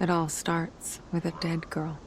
It all starts with a dead girl.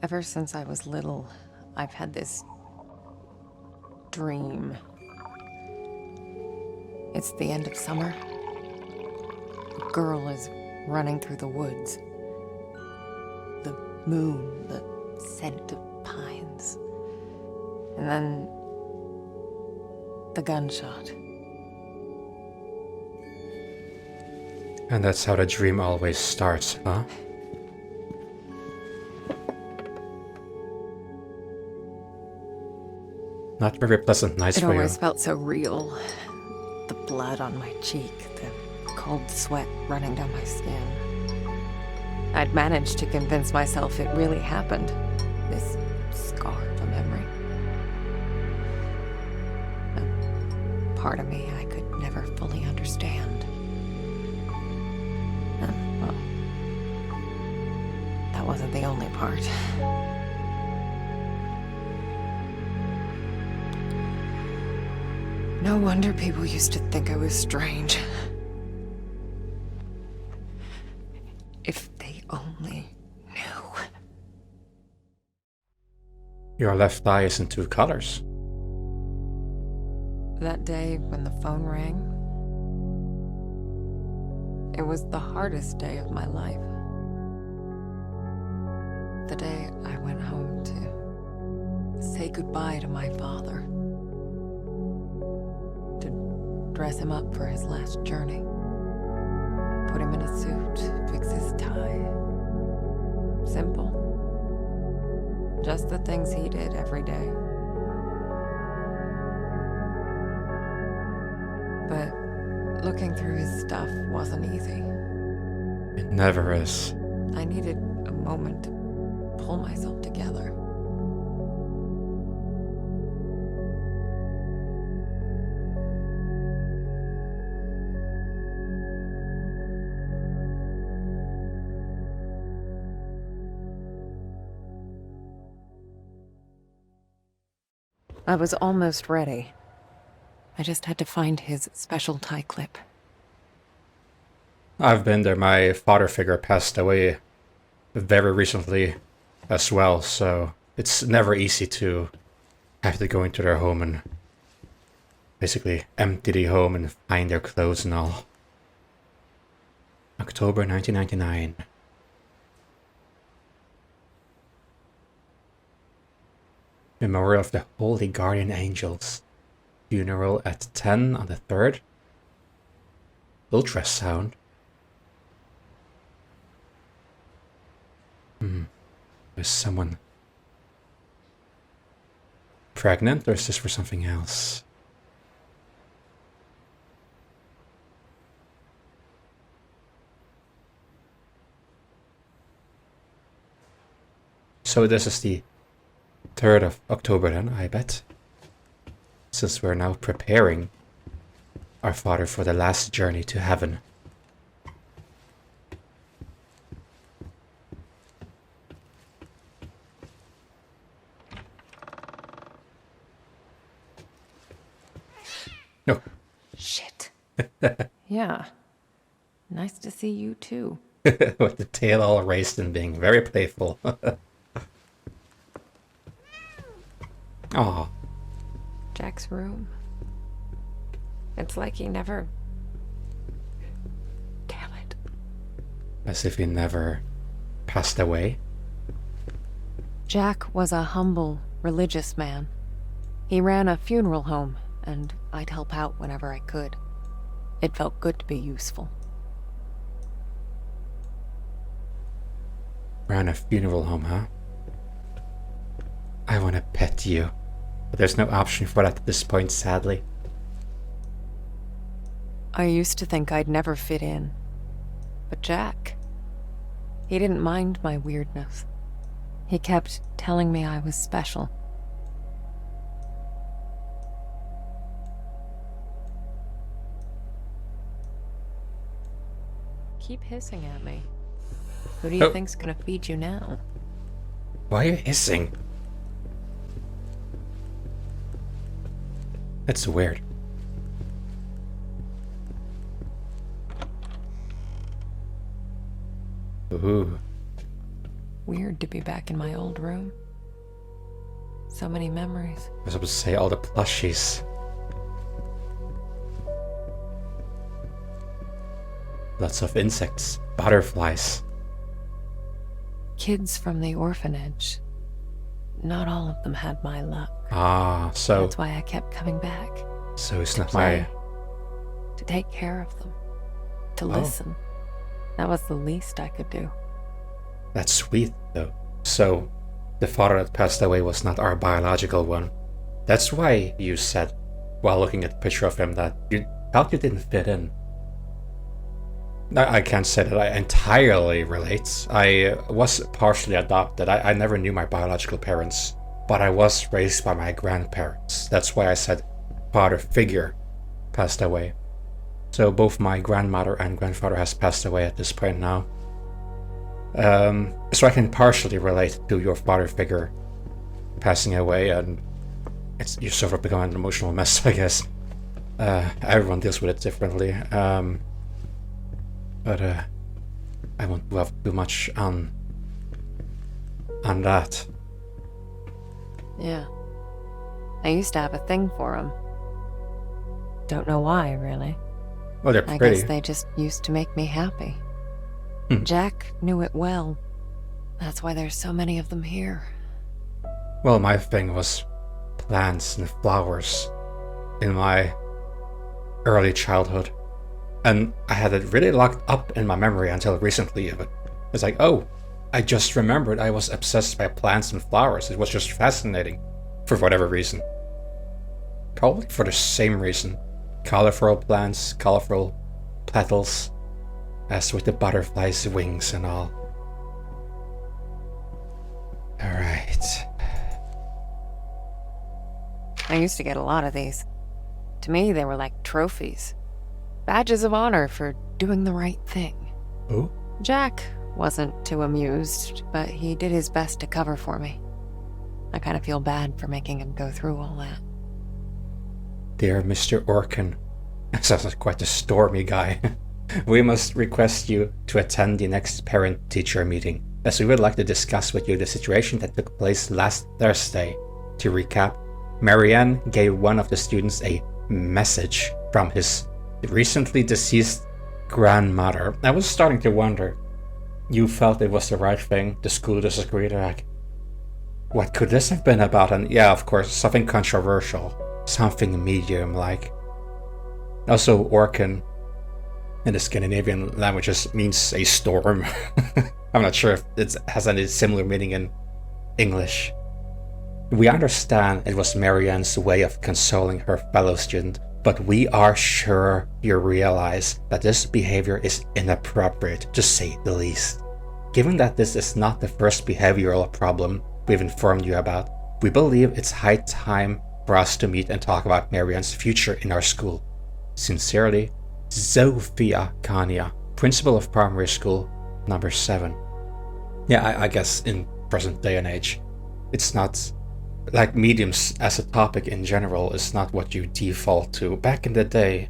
Ever since I was little, I've had this dream. It's the end of summer. A girl is running through the woods. The moon, the scent of pines. And then the gunshot. And that's how the dream always starts, huh? Not very pleasant nights It for you. always felt so real. The blood on my cheek, the cold sweat running down my skin. I'd managed to convince myself it really happened. This scar of a memory. A part of me I could never fully understand. And, well, that wasn't the only part. No wonder people used to think I was strange. If they only knew. Your left eye is in two colors. That day when the phone rang, it was the hardest day of my life. The day I went home to say goodbye to my father. To dress him up for his last journey. Put him in a suit, fix his tie. Simple. Just the things he did every day. But looking through his stuff wasn't easy. It never is. I needed a moment to pull myself together. I was almost ready. I just had to find his special tie clip. I've been there. My father figure passed away very recently as well, so it's never easy to have to go into their home and basically empty the home and find their clothes and all. October 1999. Memorial of the Holy Guardian Angels. Funeral at 10 on the 3rd. Ultrasound. Is someone pregnant, or is this for something else? So this is the 3rd of October then, I bet. Since we're now preparing our father for the last journey to heaven. No. Shit. Yeah. Nice to see you too. With the tail all raised and being very playful. Aw. Jack's room. It's like he never... Damn it. As if he never passed away. Jack was a humble, religious man. He ran a funeral home, and I'd help out whenever I could. It felt good to be useful. Ran a funeral home, huh? I want to pet you. But there's no option for that at this point, sadly. I used to think I'd never fit in. But Jack, he didn't mind my weirdness. He kept telling me I was special. Keep hissing at me. Who do you think's gonna feed you now? Why are you hissing? That's weird. Ooh. Weird to be back in my old room. So many memories. I was about to say all the plushies. Lots of insects, butterflies. Kids from the orphanage. Not all of them had my luck. Ah, so... That's why I kept coming back. So it's to not play, my... to take care of them. To listen. That was the least I could do. That's sweet, though. So, the father that passed away was not our biological one. That's why you said, while looking at the picture of him, that you felt you didn't fit in. I can't say that I entirely relate. I was partially adopted. I never knew my biological parents, but I was raised by my grandparents. That's why I said father figure passed away. So both my grandmother and grandfather has passed away at this point now. So I can partially relate to your father figure passing away, and you sort of become an emotional mess, I guess. Everyone deals with it differently. But I won't dwell too much on that. Yeah. I used to have a thing for them. Don't know why, really. Well, they're I pretty. guess they just used to make me happy. Hmm. Jack knew it well. That's why there's so many of them here. Well, my thing was plants and flowers in my early childhood. And I had it really locked up in my memory until recently. But it's like, oh, I just remembered I was obsessed by plants and flowers. It was just fascinating for whatever reason. Probably for the same reason. Colorful plants, colorful petals, as with the butterflies' wings and all. Alright. I used to get a lot of these. To me, they were like trophies. Badges of honor for doing the right thing. Ooh. Jack wasn't too amused, but he did his best to cover for me. I kind of feel bad for making him go through all that. Dear Mr. Orkin, sounds like quite a stormy guy. We must request you to attend the next parent-teacher meeting, as we would like to discuss with you the situation that took place last Thursday. To recap, Marianne gave one of the students a message from his recently deceased grandmother. I was starting to wonder. You felt it was the right thing, the school disagreed, like, what could this have been about? And yeah, of course, something controversial, something medium-like. Also, Orkin in the Scandinavian languages means a storm. I'm not sure if it has any similar meaning in English. We understand it was Marianne's way of consoling her fellow student, but we are sure you realize that this behavior is inappropriate, to say the least. Given that this is not the first behavioral problem we've informed you about, we believe it's high time for us to meet and talk about Marianne's future in our school. Sincerely, Zofia Kania, Principal of Primary School, number 7. Yeah, I guess in present day and age, it's not... like mediums as a topic in general is not what you default to. Back in the day,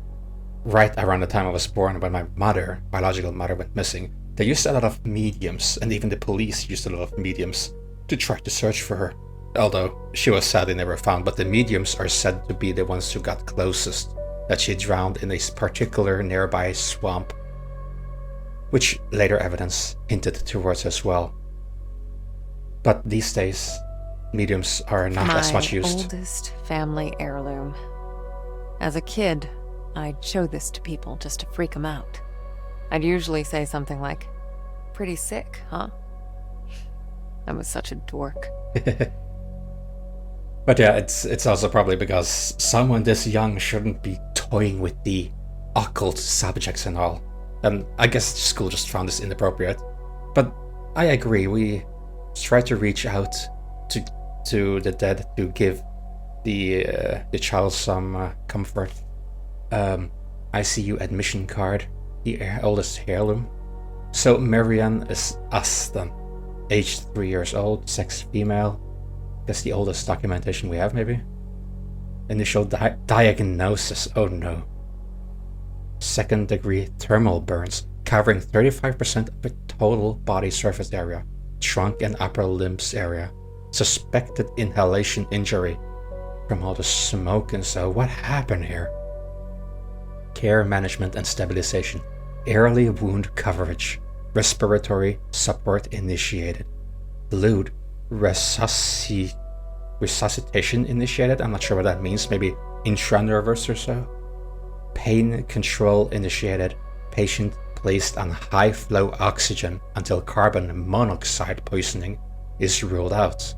right around the time I was born, when my mother, biological mother, went missing, they used a lot of mediums, and even the police used a lot of mediums to try to search for her. although she was sadly never found, but the mediums are said to be the ones who got closest, that she drowned in a particular nearby swamp, which later evidence hinted towards as well. But these days, mediums are not as much My used. oldest family heirloom. As a kid, I'd show this to people just to freak them out. I'd usually say something like, "Pretty sick, huh?" I was such a dork. But yeah, it's also probably because someone this young shouldn't be toying with the occult subjects and all. And I guess school just found this inappropriate. But I agree, we try to reach out to the dead to give the child some comfort. ICU admission card, the oldest heirloom. So Marianne is Aston, age 3 years old, sex female. That's the oldest documentation we have, maybe. Initial diagnosis, oh no. 2nd degree thermal burns, covering 35% of the total body surface area, trunk and upper limbs area. Suspected inhalation injury from all the smoke and so. What happened here? Care, management and stabilization. Early wound coverage. Respiratory support initiated. Fluid resuscitation initiated. I'm not sure what that means. Maybe intranervous or so. Pain control initiated. Patient placed on high flow oxygen until carbon monoxide poisoning is ruled out.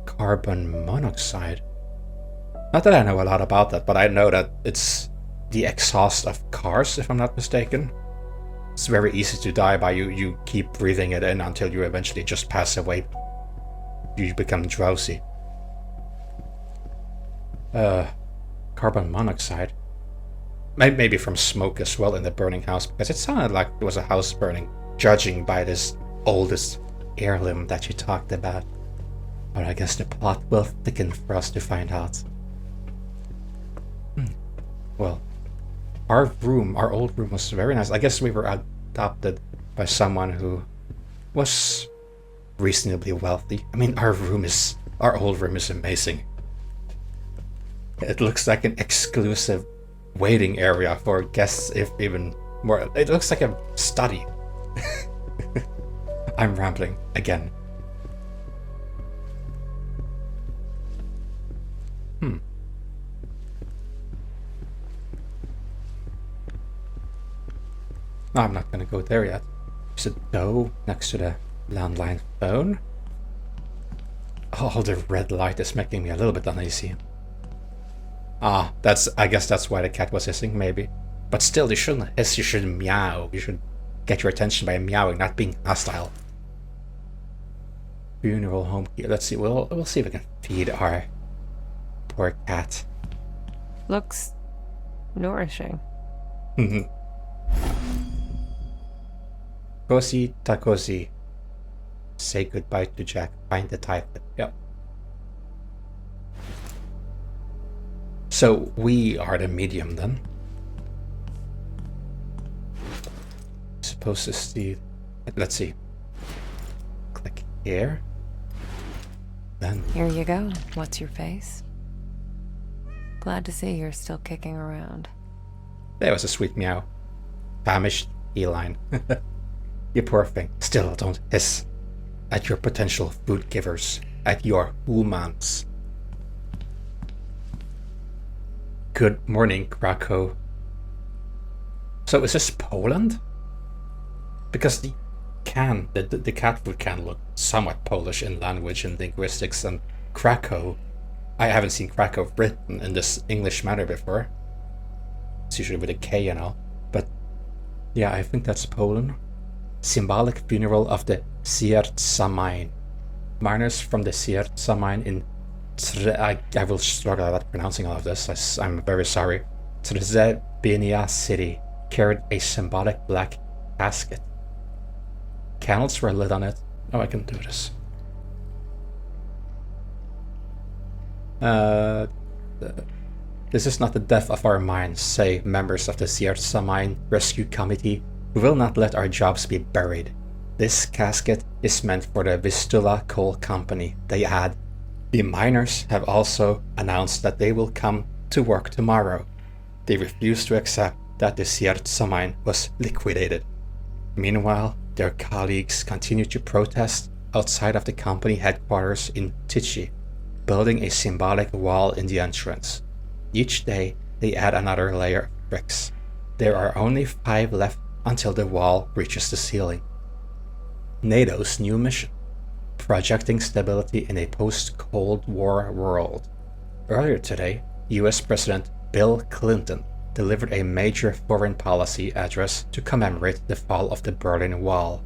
Carbon monoxide? Not that I know a lot about that, but I know that it's the exhaust of cars, if I'm not mistaken. It's very easy to die by. You keep breathing it in until you eventually just pass away. You become drowsy. Carbon monoxide. Maybe from smoke as well in the burning house, because it sounded like it was a house burning, judging by this oldest heirloom that you talked about. But I guess the plot will thicken for us to find out. Well, our old room was very nice. I guess we were adopted by someone who was reasonably wealthy. I mean, our old room is amazing. It looks like an exclusive waiting area for guests, if even more. It looks like a study. I'm rambling again. No, I'm not gonna go there yet. There's a doe next to the landline phone. Oh, the red light is making me a little bit uneasy. Ah, I guess that's why the cat was hissing, maybe. But still, you shouldn't hiss, you should meow. You should get your attention by meowing, not being hostile. Funeral home here. Let's see, we'll see if we can feed our poor cat. Looks nourishing. Cozy Takosi. Say goodbye to Jack. Find the typet. Yep. So we are the medium then. Supposed to see. Let's see. Click here. Then. Here you go. What's your face? Glad to see you're still kicking around. There was a sweet meow. Famished feline. You poor thing. Still, don't hiss at your potential food givers, at your humans. Good morning, Krakow. So is this Poland? Because the cat food can look somewhat Polish in language and linguistics, and Krakow, I haven't seen Krakow written in this English manner before. It's usually with a K and all, but yeah, I think that's Poland. Symbolic funeral of the Sierca mine. Miners from the Sierca mine in I will struggle at pronouncing all of this. I'm very sorry. Trzebenia city carried a symbolic black casket. Candles were lit on it. Oh, I can do this. This is not the death of our mines, say members of the Sierca Mine Rescue Committee. We will not let our jobs be buried. This casket is meant for the Vistula Coal Company, they add, The miners have also announced that they will come to work tomorrow. They refuse to accept that the Siertsa mine was liquidated. Meanwhile, their colleagues continue to protest outside of the company headquarters in Tichy, building a symbolic wall in the entrance. Each day, they add another layer of bricks. There are only 5 left until the wall reaches the ceiling. NATO's new mission: projecting stability in a post-Cold War world. Earlier today, US President Bill Clinton delivered a major foreign policy address to commemorate the fall of the Berlin Wall.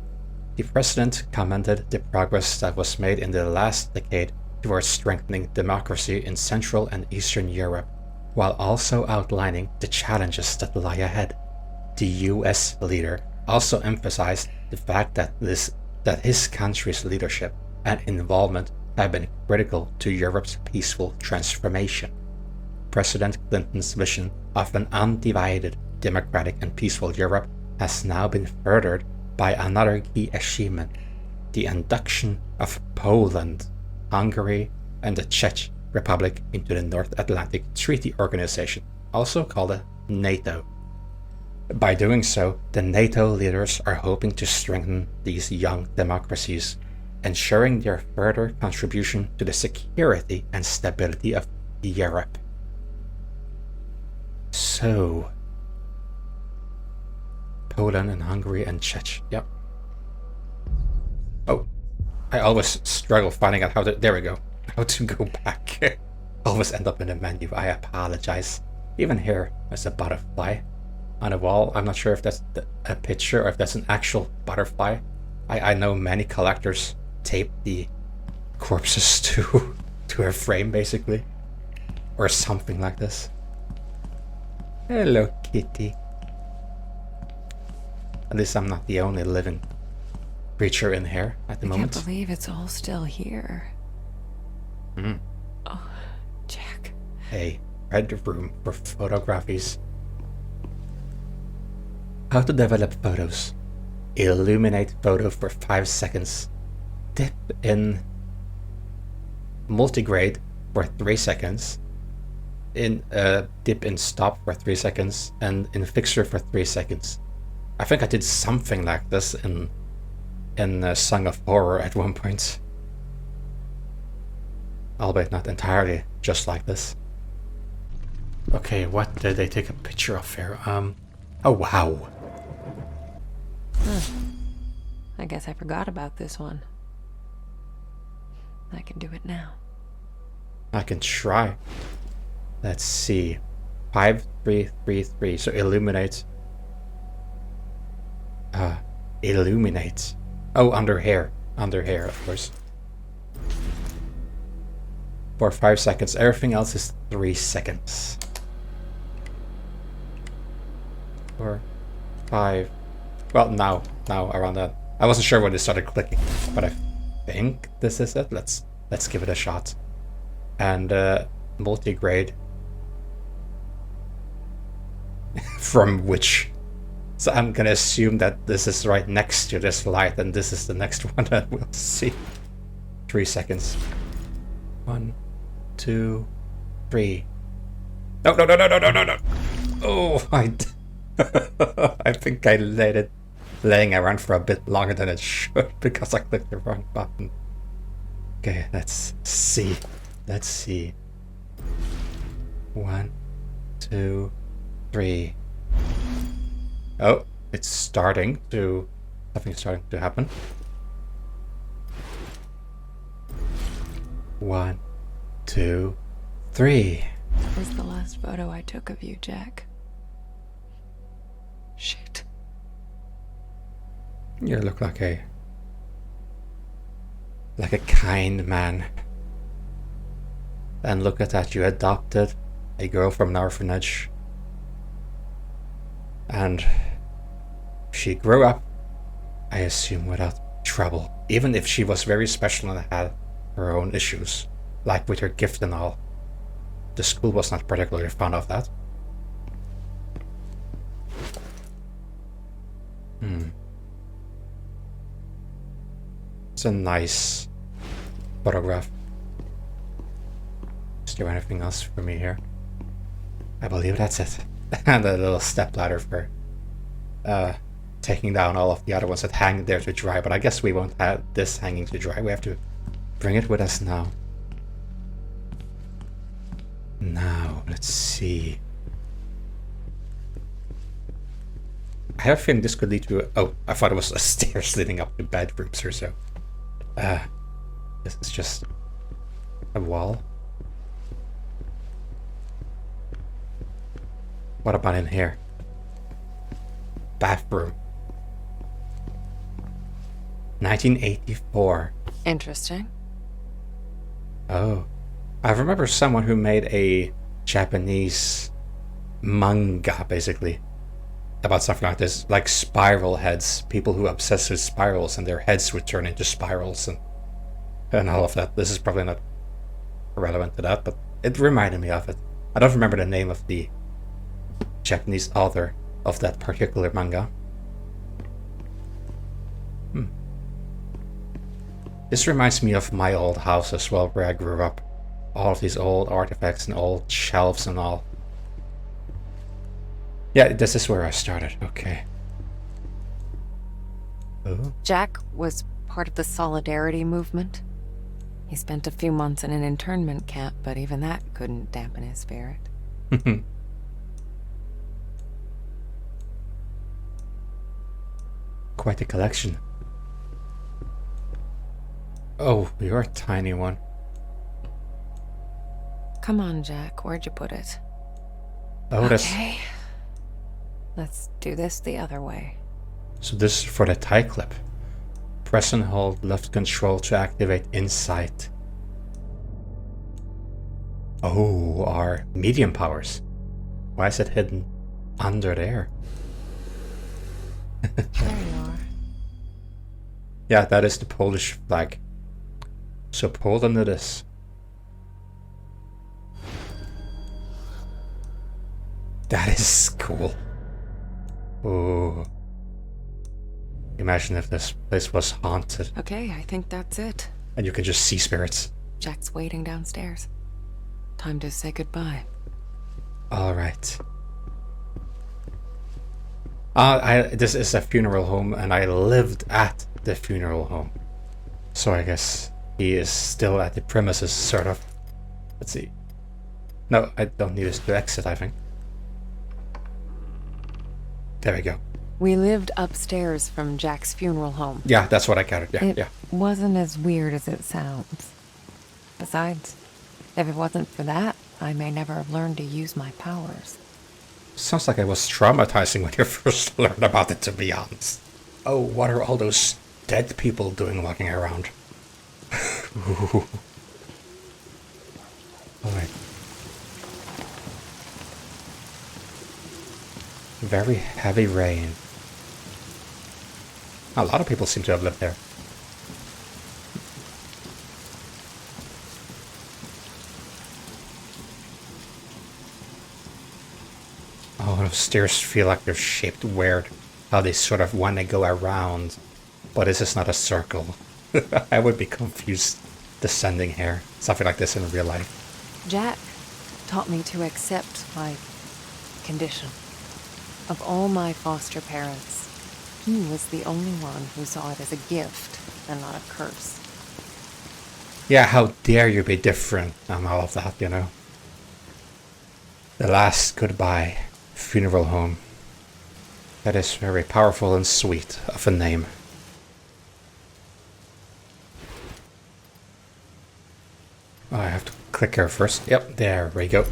The president commended the progress that was made in the last decade towards strengthening democracy in Central and Eastern Europe, while also outlining the challenges that lie ahead. The US leader also emphasized the fact that his country's leadership and involvement have been critical to Europe's peaceful transformation. President Clinton's vision of an undivided, democratic and peaceful Europe has now been furthered by another key achievement: the induction of Poland, Hungary, and the Czech Republic into the North Atlantic Treaty Organization, also called NATO. By doing so, the NATO leaders are hoping to strengthen these young democracies, ensuring their further contribution to the security and stability of Europe. So, Poland and Hungary and Czech, yep. Oh, I always struggle finding out how to, there we go, how to go back. Always end up in the menu, I apologize. Even here, there's a butterfly on a wall. I'm not sure if that's a picture or if that's an actual butterfly. I know many collectors tape the corpses to a frame, basically. Or something like this. Hello, kitty. At least I'm not the only living creature in here at the moment. I can't believe it's all still here. Oh, Jack. A red room for photographies. How to develop photos. Illuminate photo for 5 seconds. Dip in multigrade for 3 seconds. Dip in stop for 3 seconds, and in fixture for 3 seconds. I think I did something like this in Song of Horror at one point. Albeit not entirely just like this. Okay, what did they take a picture of here? Oh wow. I guess I forgot about this one. I can do it now. I can try. Let's see. 5333. So illuminate. Illuminate. Oh, under hair. Under hair, of course. For 5 seconds. Everything else is 3 seconds. 4, 5. Well, now around that. I wasn't sure when it started clicking, but I think this is it. Let's give it a shot. And multigrade. From which? So I'm gonna assume that this is right next to this light, and this is the next one that we'll see. 3 seconds. 1, 2, 3. No. Oh, I think I let it laying around for a bit longer than it should because I clicked the wrong button. Okay, let's see. 1, 2, 3. Oh, it's starting to... Something's starting to happen. 1, 2, 3. That was the last photo I took of you, Jack. Shit. You look like a kind man. And look at that, you adopted a girl from an orphanage. And she grew up, I assume, without trouble. Even if she was very special and had her own issues, like with her gift and all. The school was not particularly fond of that. It's a nice photograph. Is there anything else for me here? I believe that's it. And a little step ladder for taking down all of the other ones that hang there to dry. But I guess we won't have this hanging to dry. We have to bring it with us now. Now, let's see. I have a feeling this could lead to... Oh, I thought it was a stairs leading up to bedrooms or so. This is just a wall. What about in here? Bathroom. 1984. Interesting. Oh. I remember someone who made a Japanese manga, basically, about something like this. Like spiral heads. People who obsess with spirals and their heads would turn into spirals and all of that. This is probably not relevant to that, but it reminded me of it. I don't remember the name of the Japanese author of that particular manga. This reminds me of my old house as well, where I grew up. All of these old artifacts and old shelves and all. Yeah, this is where I started. Okay. Oh. Jack was part of the Solidarity movement. He spent a few months in an internment camp, but even that couldn't dampen his spirit. Quite a collection. Oh, you're a tiny one. Come on, Jack. Where'd you put it? Oh, okay. Let's do this the other way. So this is for the tie clip. Press and hold left control to activate insight. Oh, our medium powers. Why is it hidden under there? There you are. Yeah, that is the Polish flag. So Poland it is. That is cool. Oh. Imagine if this place was haunted. Okay, I think that's it. And you could just see spirits. Jack's waiting downstairs. Time to say goodbye. Alright. This is a funeral home, and I lived at the funeral home. So I guess he is still at the premises, sort of. Let's see. No, I don't need us to exit, I think. There we go. We lived upstairs from Jack's funeral home. Yeah, that's what I counted. Yeah, It yeah. wasn't as weird as it sounds. Besides, if it wasn't for that, I may never have learned to use my powers. Sounds like it was traumatizing when you first learned about it, to be honest. Oh, what are all those dead people doing walking around? Alright. Very heavy rain. A lot of people seem to have lived there. Oh, those stairs feel like they're shaped weird. How they sort of want to go around. But this is not a circle. I would be confused descending here. Something like this in real life. Jack taught me to accept my condition. Of all my foster parents, he was the only one who saw it as a gift and not a curse. Yeah, how dare you be different and all of that, you know. The last goodbye funeral home. That is very powerful and sweet of a name. Oh, I have to click here first. Yep, there we go.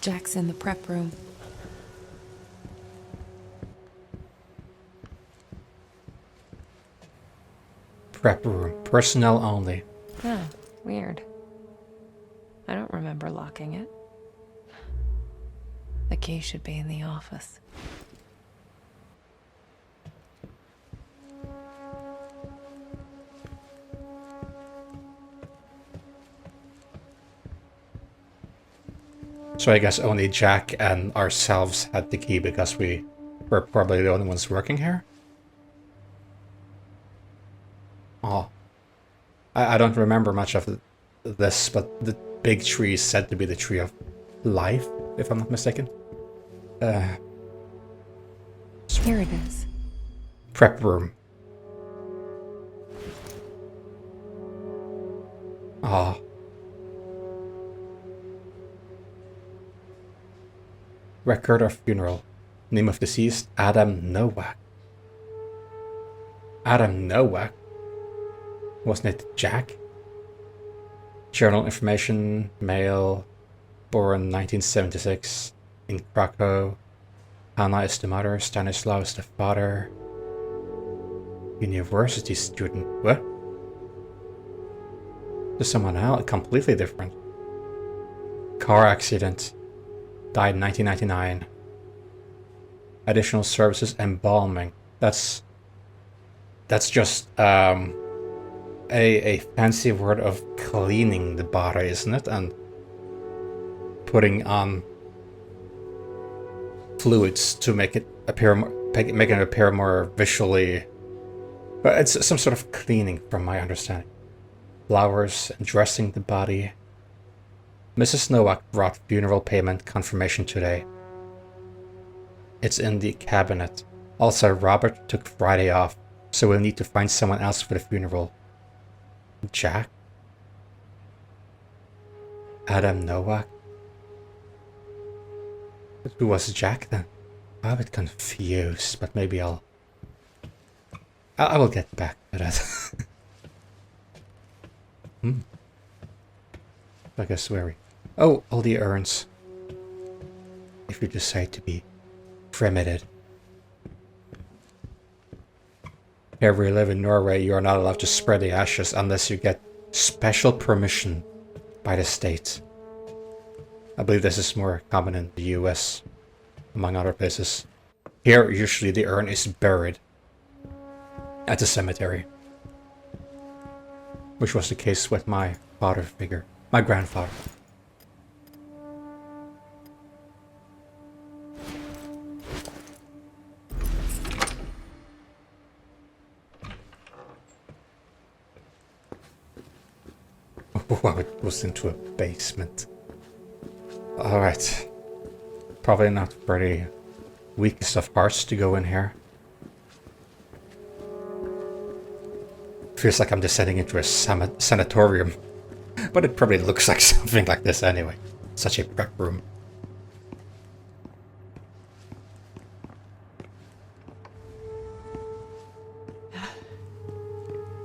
Jack's in the prep room. Prep room. Personnel only. Huh, weird. I don't remember locking it. The key should be in the office. So I guess only Jack and ourselves had the key because we were probably the only ones working here? I don't remember much of this, but the big tree is said to be the tree of life, if I'm not mistaken. Here it is. Prep room. Ah. Record of funeral. Name of deceased, Adam Nowak. Adam Nowak? Wasn't it Jack? Journal information, male, born 1976, in Krakow. Hanna is the mother, Stanislaw is the father. University student. What? There's someone else, completely different. Car accident. Died in 1999. Additional services, embalming. That's just a fancy word of cleaning the body, isn't it? And putting on fluids to make it appear more visually. But it's some sort of cleaning, from my understanding. Flowers and dressing the body. Mrs. Nowak brought funeral payment confirmation today. It's in the cabinet. Also, Robert took Friday off, so we'll need to find someone else for the funeral. Jack? Adam Nowak? But who was Jack then? I'm a bit confused, but maybe I will get back to that. I guess where we... Oh, all the urns. If you decide to be cremated. Here we live in Norway, you are not allowed to spread the ashes unless you get special permission by the state. I believe this is more common in the US, among other places. Here, usually the urn is buried at the cemetery. Which was the case with my father figure, my grandfather. Wow, it was into a basement. Alright. Probably not for the weakest of hearts to go in here. Feels like I'm descending into a sanatorium. But it probably looks like something like this anyway. Such a prep room.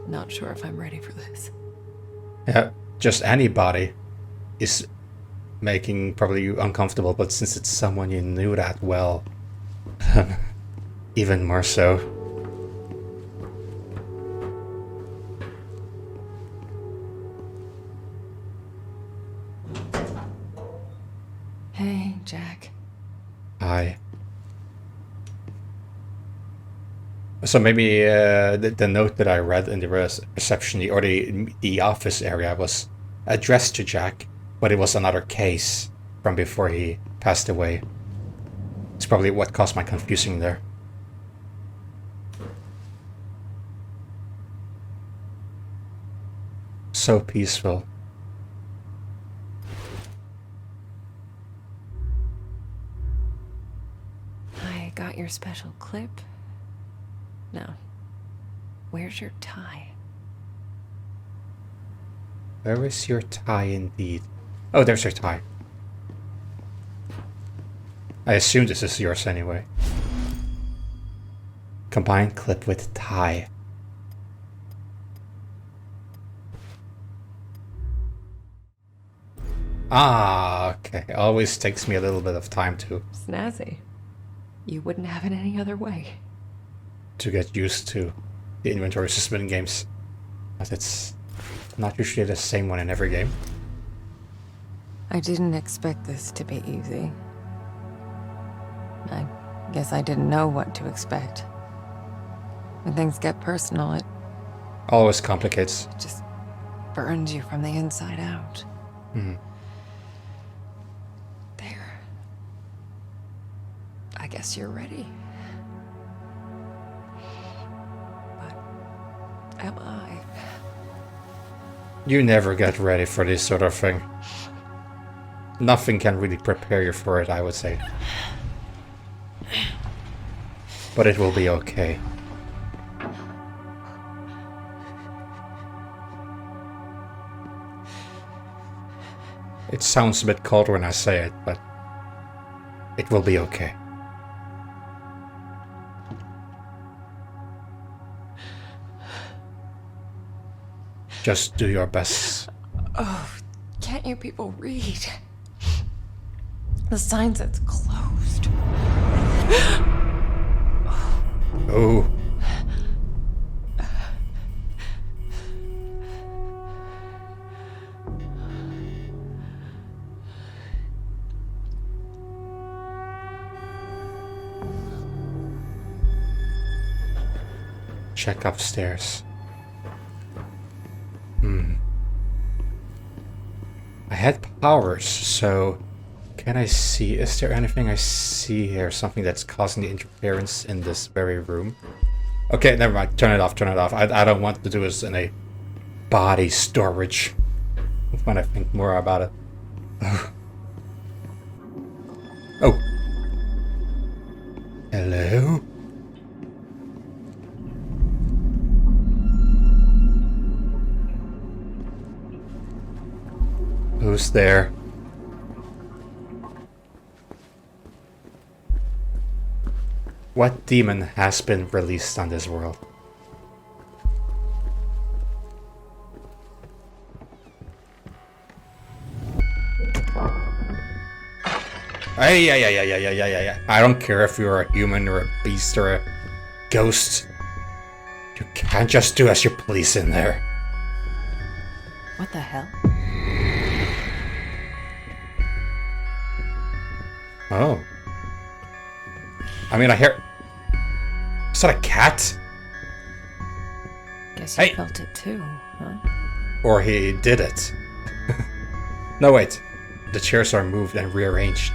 Not sure if I'm ready for this. Yeah, just anybody is making probably you uncomfortable, but since it's someone you knew that well, even more so. Hey, Jack. Hi. So maybe the note that I read in the reception or the office area was addressed to Jack, but it was another case from before he passed away. It's probably what caused my confusing there. So peaceful. I got your special clip. No. Where's your tie? Where is your tie indeed? Oh, there's your tie. I assume this is yours anyway. Combine clip with tie. Ah, okay. Always takes me a little bit of time to Snazzy. You wouldn't have it any other way. get used to the inventory system in games. But it's not usually the same one in every game. I didn't expect this to be easy. I guess I didn't know what to expect. When things get personal, it Always complicates. just burns you from the inside out. Hmm. There. I guess you're ready. But am I? You never get ready for this sort of thing. Nothing can really prepare you for it, I would say. But it will be okay. It sounds a bit cold when I say it, but it will be okay. Just do your best. Oh, can't you people read? The sign says closed. Oh. Check upstairs. I had powers, so can I see? Is there anything I see here? Something that's causing the interference in this very room? Okay, never mind. Turn it off, turn it off. I don't want to do this in a body storage. When I think more about it. Oh. Hello? Who's there? What demon has been released on this world? Hey. I don't care if you're a human or a beast or a ghost. You can't just do as you please in there. What the hell? Oh. I mean, I hear... Is that a cat? Guess you Hey. felt it too, huh? Or he did it. No, wait. The chairs are moved and rearranged.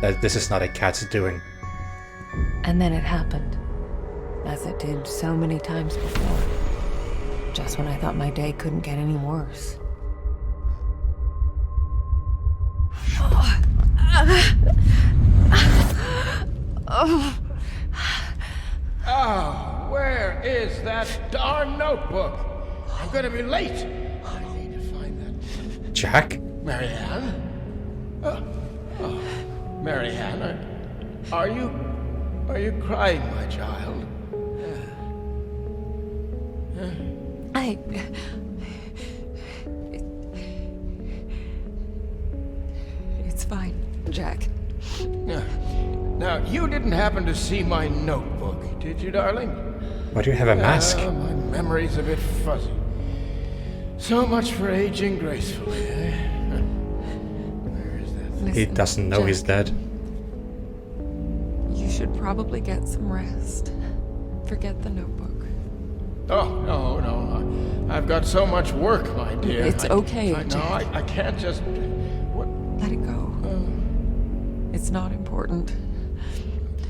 This is not a cat's doing. And then it happened. As it did so many times before. Just when I thought my day couldn't get any worse. Oh, where is that darn notebook? I'm gonna be late. I need to find that. Jack? Marianne? Marianne, are you crying, my child? It's fine, Jack. Now, you didn't happen to see my notebook, did you, darling? Why do you have a mask? My memory's a bit fuzzy. So much for aging gracefully, eh? Where is that thing? He Listen, doesn't know Jack, he's dead. You should probably get some rest. Forget the notebook. Oh, no. I've got so much work, my dear. It's okay, No, Jack. I can't just... What? Let it go. It's not important.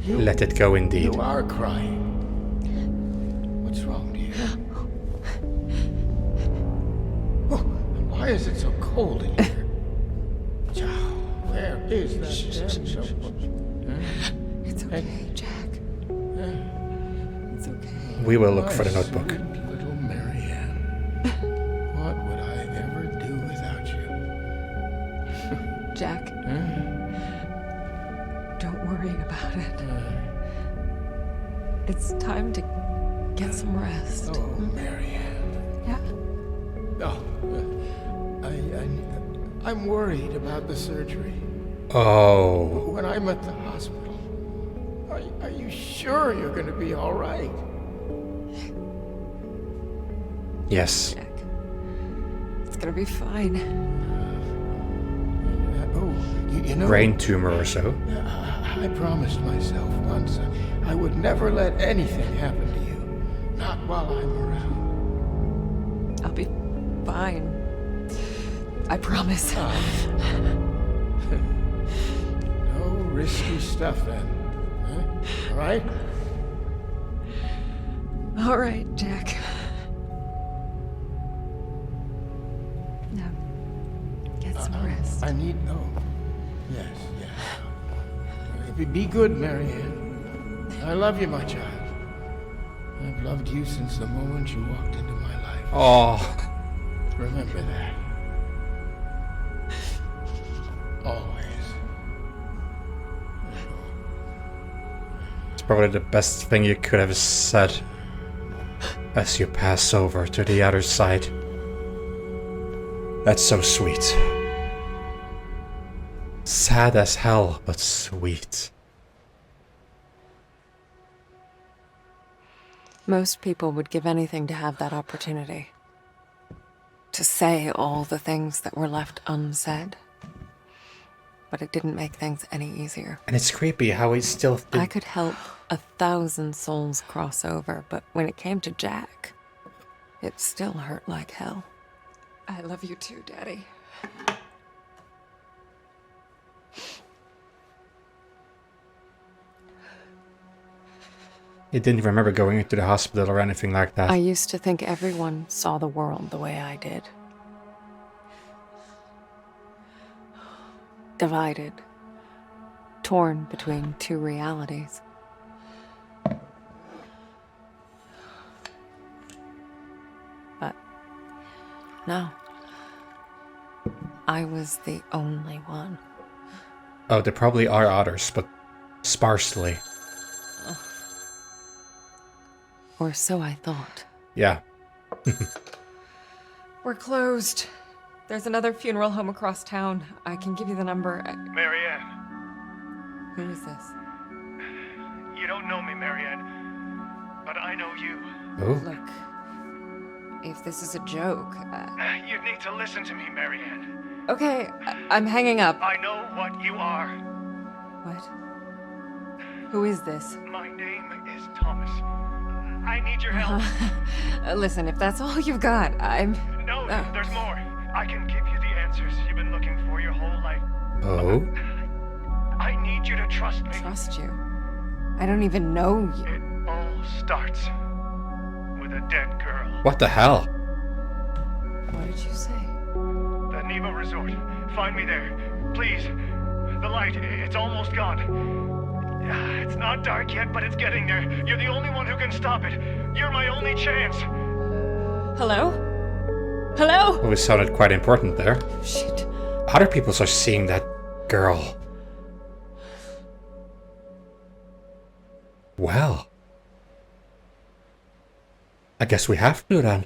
You, Let it go indeed. You are crying. What's wrong, dear? Oh, why is it so cold in here? Where is that damn notebook? It's okay, Jack. It's okay. We will look My for the notebook. sweet little Marianne. What would I ever do without you? Jack, don't worry about it. It's time to get some rest. Oh, Marianne. Yeah? Oh, I'm worried about the surgery. Oh. When I'm at the hospital, are you sure you're going to be all right? Yes. Jack, it's gonna be fine. You know, Brain tumor or so. I promised myself once I would never let anything happen to you. Not while I'm around. I'll be fine. I promise. No risky stuff then. Huh? All right? All right, Jack. some rest. I need... Oh. Yes, yes. Be good, Marianne. I love you, my child. I've loved you since the moment you walked into my life. Oh, Remember that. Always. it's probably the best thing you could have said as you pass over to the other side. That's so sweet. Sad as hell, but sweet. Most people would give anything to have that opportunity. To say all the things that were left unsaid. But it didn't make things any easier. And it's creepy how he still I could help 1,000 souls cross over, but when it came to Jack, it still hurt like hell. I love you too, Daddy. He didn't remember going into the hospital or anything like that. I used to think everyone saw the world the way I did. Divided. Torn between two realities. But no. I was the only one. Oh, there probably are others, but sparsely. Or so I thought. Yeah. We're closed. There's another funeral home across town. I can give you the number. Marianne, Who is this? you don't know me, Marianne, but I know you. Oh, Look, if this is a joke, You need to listen to me, Marianne. okay, I'm hanging up. I know what you are. What? Who is this? My name is Thomas. I need your help. Listen, if that's all you've got, I'm... No, there's more. I can give you the answers you've been looking for your whole life. oh, I need you to trust me. Trust you. I don't even know you. It all starts with a dead girl. what the hell? What did you say? The Neva Resort. Find me there. Please. The light, it's almost gone. It's not dark yet, but it's getting there. You're the only one who can stop it. You're my only chance. Hello? Hello? Oh, it sounded quite important there. Shit. Other people are seeing that girl. Well. I guess we have to then.